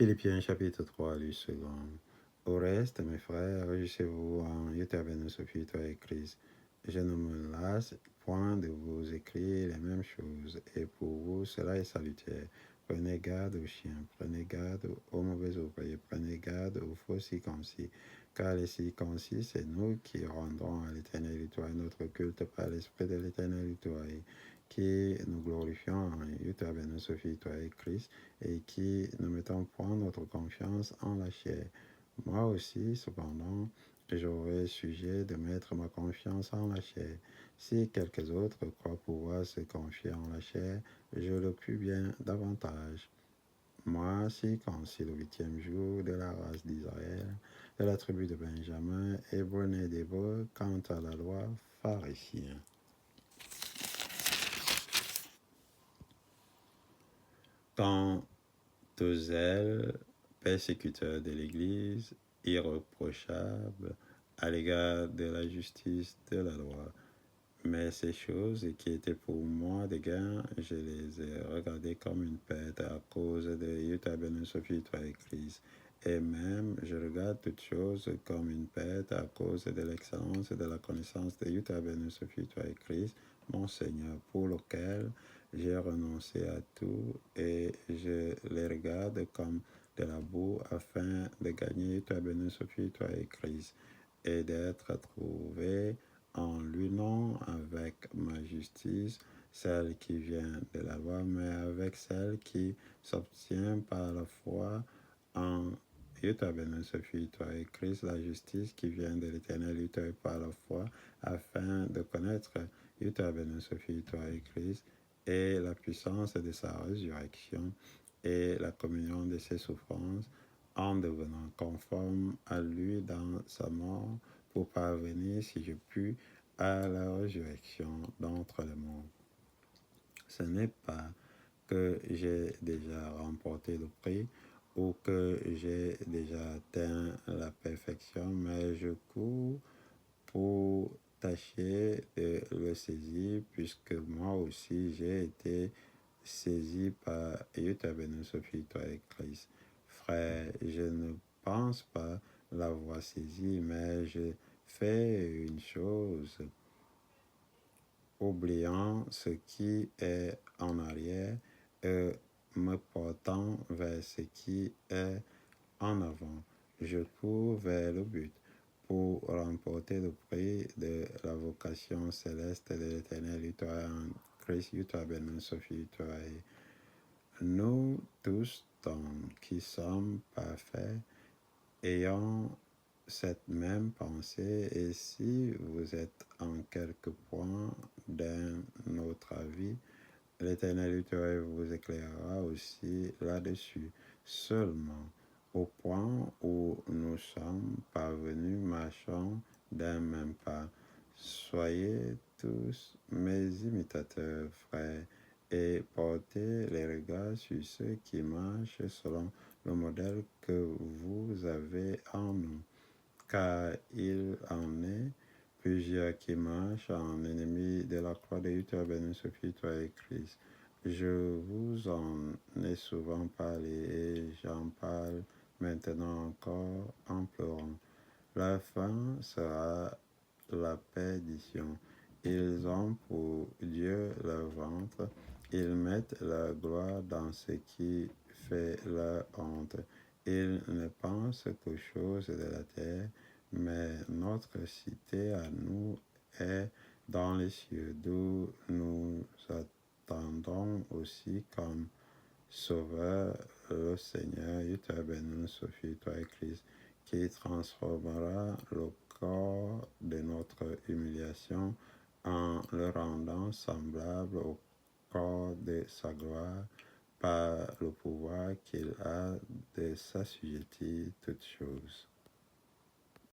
Philippiens chapitre 3, lu second. Au reste, mes frères, réjouissez-vous en Éternel Sophie, toi et Christ. Je ne me lasse point de vous écrire les mêmes choses, et pour vous cela est salutaire. Prenez garde aux chiens, prenez garde aux mauvais ouvriers, prenez garde aux faux circoncis, car les circoncis, c'est nous qui rendrons à l'Éternel l'Étoile notre culte par l'Esprit de l'Éternel l'Étoile, qui nous glorifions en Éternel Sophie, toi et Christ, et qui ne mettons point notre confiance en la chair. Moi aussi, cependant, j'aurais sujet de mettre ma confiance en la chair. Si quelques autres croient pouvoir se confier en la chair, je le puis bien davantage. Moi, circoncis le 8e jour de la race d'Israël, de la tribu de Benjamin, hébreu né d'hébreu, quant à la loi, pharisien. Quant au zèle persécuteur de l'Église, irréprochable à l'égard de la justice de la loi. Mais ces choses qui étaient pour moi des gains, je les ai regardées comme une perte à cause de Utah Ben Sophie, toi et Christ. Et même, je regarde toutes choses comme une perte à cause de l'excellence et de la connaissance de Utah Ben Sophie, toi et Christ, mon Seigneur, pour lequel j'ai renoncé à tout et je les regarde comme de la boue afin de gagner Utah Ben Sophie, toi et Christ, et d'être trouvé en l'unant avec ma justice, celle qui vient de la loi, mais avec celle qui s'obtient par la foi en Utah Ben Sophie, toi et Christ, la justice qui vient de l'Éternel, Utah par la foi, afin de connaître Utah Ben Sophie, toi et Christ, et la puissance de sa résurrection et la communion de ses souffrances, en devenant conforme à lui dans sa mort, pour parvenir, si je puis, à la résurrection d'entre les morts. Ce n'est pas que j'ai déjà remporté le prix ou que j'ai déjà atteint la perfection, mais je cours pour tâcher de le saisir, puisque moi aussi j'ai été saisi par Utah Ben Sophie, toi et Christ. Frère, je ne pense pas l'avoir saisi, mais je fais une chose, oubliant ce qui est en arrière et me portant vers ce qui est en avant. Je cours vers le but pour remporter le prix de la vocation céleste de l'Éternel Utah en Christ Utah Ben Sophie Utah. Nous tous donc qui sommes parfaits, ayant cette même pensée, et si vous êtes en quelque point d'un autre avis, l'Éternel vous éclairera aussi là-dessus. Seulement, au point où nous sommes parvenus, marchons d'un même pas. Soyez tous mes imitateurs, frères, et portez les regards sur ceux qui marchent selon le modèle que vous avez en nous, car il en est plusieurs qui marchent en ennemis de la croix de Utah Ben Sophie, toi et Christ. Je vous en ai souvent parlé et j'en parle maintenant encore en pleurant. La fin sera la perdition. Ils ont pour Dieu leur ventre. Ils mettent leur gloire dans ce qui fait leur honte. Ils ne pensent qu'aux choses de la terre, mais notre cité à nous est dans les cieux, d'où nous attendons aussi comme Sauveur le Seigneur, Utah Ben Sophie, toi et Christ, qui transformera le corps de notre humiliation en le rendant semblable au corps de sa gloire par le pouvoir qu'il a de s'assujettir toutes choses.